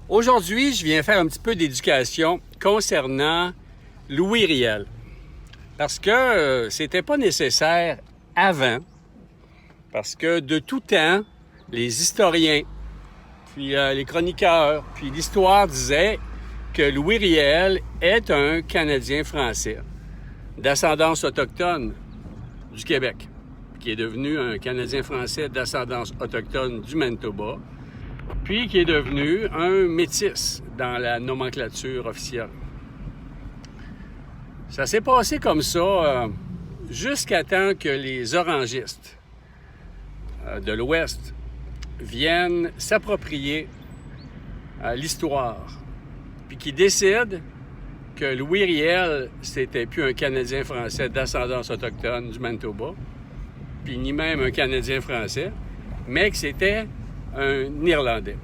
Aujourd'hui, je viens faire un petit peu d'éducation concernant Louis Riel. Parce que c'était pas nécessaire avant. Parce que de tout temps, les historiens, puis les chroniqueurs, puis l'histoire disaient que Louis Riel est un Canadien français d'ascendance autochtone du Québec, qui est devenu un Canadien français d'ascendance autochtone du Manitoba, puis qui est devenu un métis dans la nomenclature officielle. Ça s'est passé comme ça jusqu'à temps que les orangistes de l'Ouest viennent s'approprier l'histoire, puis qui décident que Louis Riel, c'était plus un Canadien français d'ascendance autochtone du Manitoba, puis ni même un Canadien français, mais que c'était un Irlandais.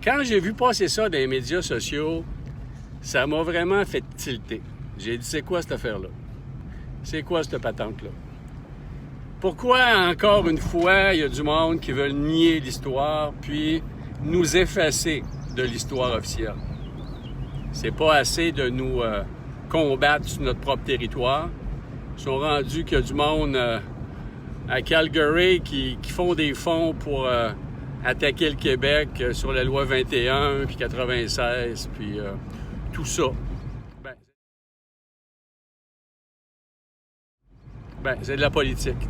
Quand j'ai vu passer ça dans les médias sociaux, ça m'a vraiment fait tilter. J'ai dit, c'est quoi cette affaire-là? C'est quoi cette patente-là? Pourquoi, encore une fois, il y a du monde qui veut nier l'histoire, puis nous effacer de l'histoire officielle? C'est pas assez de nous combattre sur notre propre territoire. Ils sont rendus qu'il y a du monde à Calgary qui font des fonds pour attaquer le Québec sur la loi 21, puis 96, puis tout ça. C'est de la politique.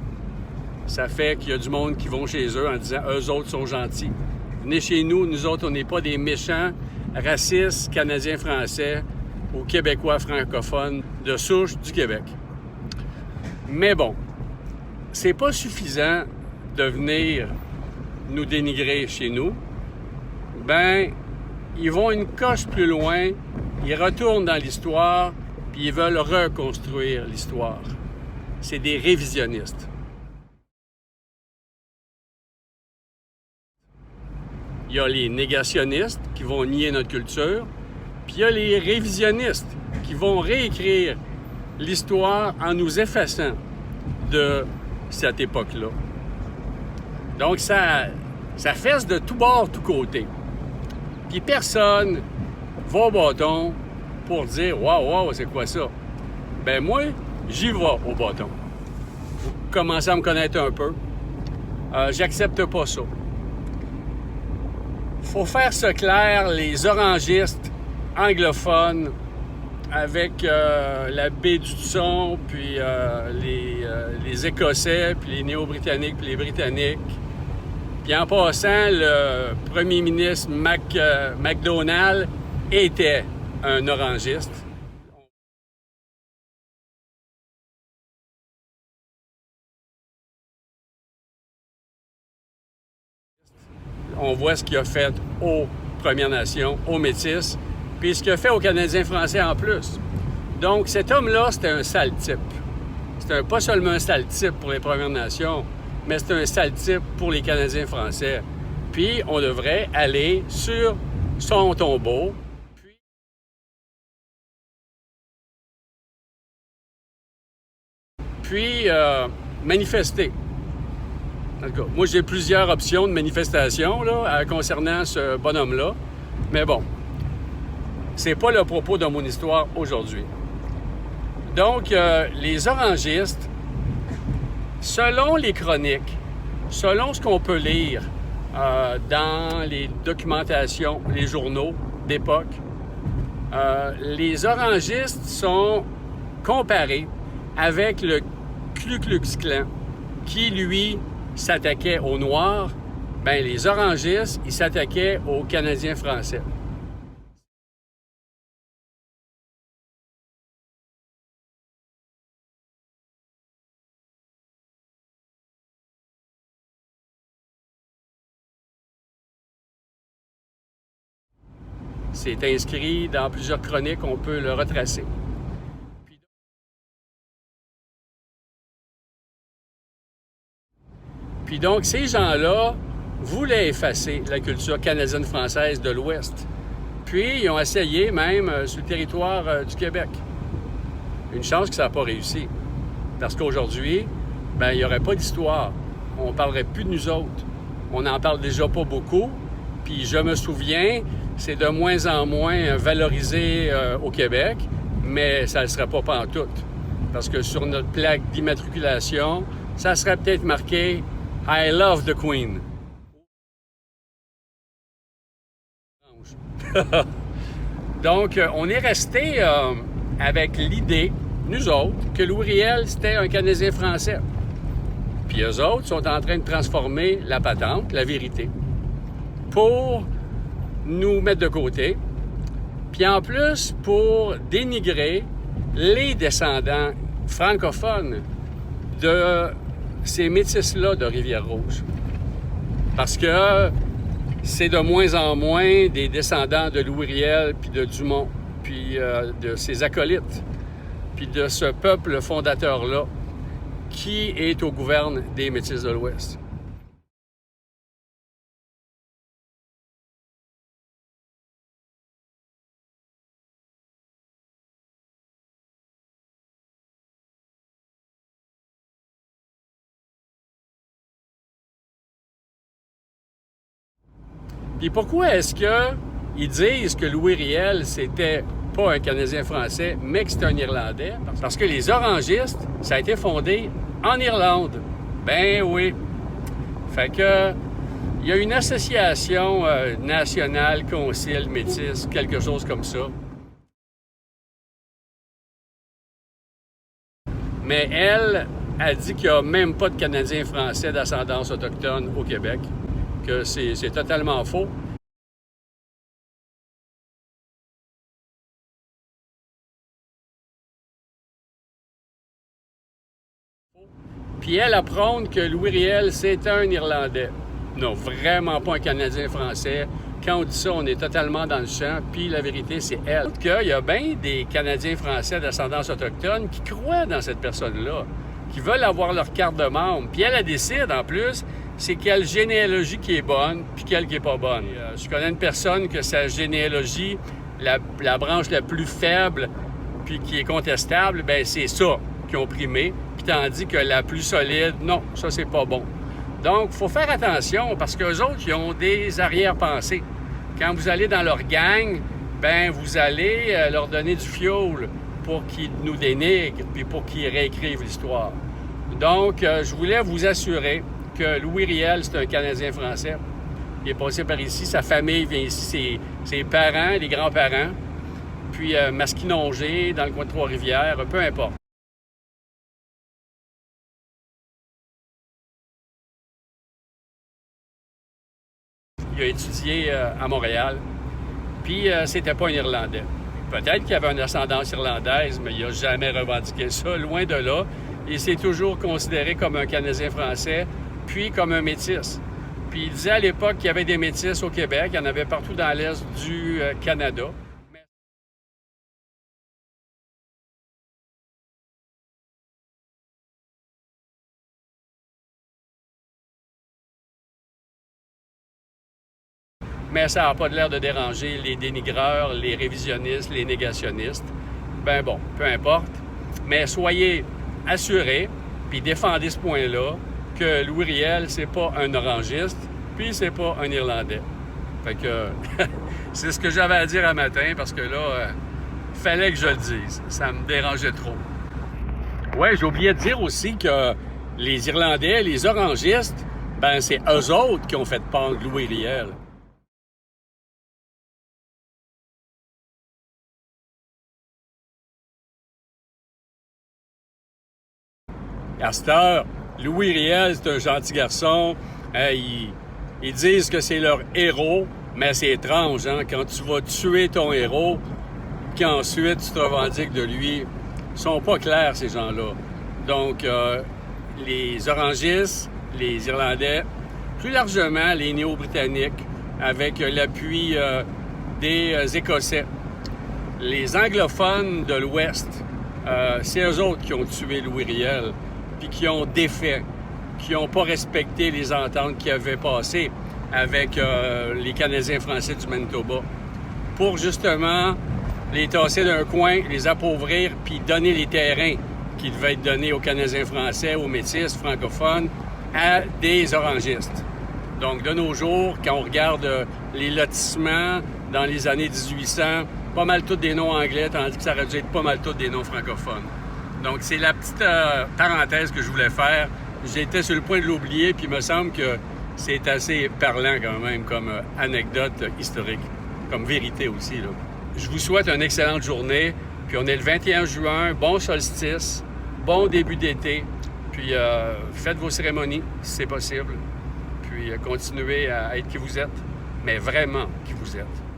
Ça fait qu'il y a du monde qui vont chez eux en disant « eux autres sont gentils ». Venez chez nous, nous autres, on n'est pas des méchants racistes Canadiens-Français ou Québécois francophones de souche du Québec. Mais bon, c'est pas suffisant de venir nous dénigrer chez nous. Ils vont une coche plus loin, ils retournent dans l'histoire, puis ils veulent reconstruire l'histoire. C'est des révisionnistes. Il y a les négationnistes qui vont nier notre culture, puis il y a les révisionnistes qui vont réécrire l'histoire en nous effaçant de cette époque-là. Donc, ça fesse de tout bord, tout côté. Puis personne va au bâton pour dire « Wow, c'est quoi ça? » Moi, j'y vais au bâton. Vous commencez à me connaître un peu. J'accepte pas ça. Faut faire ça clair, les orangistes anglophones avec la baie du Son, puis les Écossais, puis les Néo-Britanniques, puis les Britanniques. Puis en passant, le premier ministre MacDonald était un orangiste. On voit ce qu'il a fait aux Premières Nations, aux Métis, puis ce qu'il a fait aux Canadiens français en plus. Donc, cet homme-là, c'était un sale type. C'était pas seulement un sale type pour les Premières Nations, mais c'était un sale type pour les Canadiens français. Puis, on devrait aller sur son tombeau, puis manifester. En tout cas, moi, j'ai plusieurs options de manifestation là, concernant ce bonhomme-là. Mais bon, c'est pas le propos de mon histoire aujourd'hui. Donc, les orangistes, selon les chroniques, selon ce qu'on peut lire dans les documentations, les journaux d'époque, les orangistes sont comparés avec le Ku Klux Klan, qui, lui, s'attaquaient aux Noirs, les orangistes, ils s'attaquaient aux Canadiens français. C'est inscrit dans plusieurs chroniques, on peut le retracer. Puis donc, ces gens-là voulaient effacer la culture canadienne-française de l'Ouest. Puis, ils ont essayé même sur le territoire du Québec. Une chance que ça n'a pas réussi. Parce qu'aujourd'hui, il n'y aurait pas d'histoire. On ne parlerait plus de nous autres. On n'en parle déjà pas beaucoup. Puis je me souviens, c'est de moins en moins valorisé au Québec, mais ça ne le serait pas pantoute. Parce que sur notre plaque d'immatriculation, ça serait peut-être marqué « I love the Queen ». Donc, on est resté avec l'idée, nous autres, que Louis Riel, c'était un Canadien français. Puis eux autres sont en train de transformer la patente, la vérité, pour nous mettre de côté. Puis en plus, pour dénigrer les descendants francophones de ces métis-là de Rivière-Rouge. Parce que c'est de moins en moins des descendants de Louis Riel, puis de Dumont, puis de ses acolytes, puis de ce peuple fondateur-là qui est au gouverne des Métis de l'Ouest. Puis pourquoi est-ce qu'ils disent que Louis Riel, c'était pas un Canadien français, mais que c'est un Irlandais? Parce que les orangistes, ça a été fondé en Irlande. Ben oui. Fait que il y a une association nationale, concile, métis, quelque chose comme ça. Mais elle a dit qu'il n'y a même pas de Canadiens français d'ascendance autochtone au Québec, que c'est totalement faux. Puis elle apprend que Louis Riel, c'est un Irlandais. Non, vraiment pas un Canadien français. Quand on dit ça, on est totalement dans le champ. Puis la vérité, c'est elle. Il y a bien des Canadiens français d'ascendance autochtone qui croient dans cette personne-là, qui veulent avoir leur carte de membre. Puis elle décide, en plus, c'est quelle généalogie qui est bonne, puis quelle qui est pas bonne. Je connais une personne que sa généalogie, la branche la plus faible, puis qui est contestable, ben c'est ça qu'ils ont primé. Puis tandis que la plus solide, non, ça, c'est pas bon. Donc, il faut faire attention parce qu'eux autres, ils ont des arrière-pensées. Quand vous allez dans leur gang, ben vous allez leur donner du fioul pour qu'ils nous dénigrent puis pour qu'ils réécrivent l'histoire. Donc, je voulais vous assurer que Louis Riel, c'est un Canadien français. Il est passé par ici, sa famille vient ici, ses parents, les grands-parents, puis Masquinongé, dans le coin de Trois-Rivières, peu importe. Il a étudié à Montréal, puis c'était pas un Irlandais. Peut-être qu'il avait une ascendance irlandaise, mais il n'a jamais revendiqué ça, loin de là. Il s'est toujours considéré comme un Canadien français, puis comme un métis. Puis il disait à l'époque qu'il y avait des métis au Québec, il y en avait partout dans l'est du Canada. Mais ça n'a pas l'air de déranger les dénigreurs, les révisionnistes, les négationnistes. Ben bon, peu importe. Mais soyez assurés, puis défendez ce point-là, que Louis Riel, c'est pas un orangiste, puis c'est pas un Irlandais. Fait que c'est ce que j'avais à dire un matin, parce que là, fallait que je le dise. Ça me dérangeait trop. Ouais, j'ai oublié de dire aussi que les Irlandais, les orangistes, ben c'est eux autres qui ont fait pendre Louis Riel. À cette heure, Louis Riel, c'est un gentil garçon. Ils disent que c'est leur héros, mais c'est étrange, hein? Quand tu vas tuer ton héros, qu'ensuite tu te revendiques de lui, ils sont pas clairs, ces gens-là. Donc, les orangistes, les Irlandais, plus largement les Néo-Britanniques, avec l'appui des Écossais. Les anglophones de l'Ouest, c'est eux autres qui ont tué Louis Riel, puis qui ont défait, qui n'ont pas respecté les ententes qui avaient passées avec les Canadiens français du Manitoba, pour justement les tasser d'un coin, les appauvrir, puis donner les terrains qui devaient être donnés aux Canadiens français, aux métis francophones, à des orangistes. Donc, de nos jours, quand on regarde les lotissements dans les années 1800, pas mal tous des noms anglais, tandis que ça aurait dû être pas mal tous des noms francophones. Donc, c'est la petite parenthèse que je voulais faire. J'étais sur le point de l'oublier, puis il me semble que c'est assez parlant quand même comme anecdote historique, comme vérité aussi, là. Je vous souhaite une excellente journée, puis on est le 21 juin, bon solstice, bon début d'été, puis faites vos cérémonies si c'est possible, puis continuez à être qui vous êtes, mais vraiment qui vous êtes.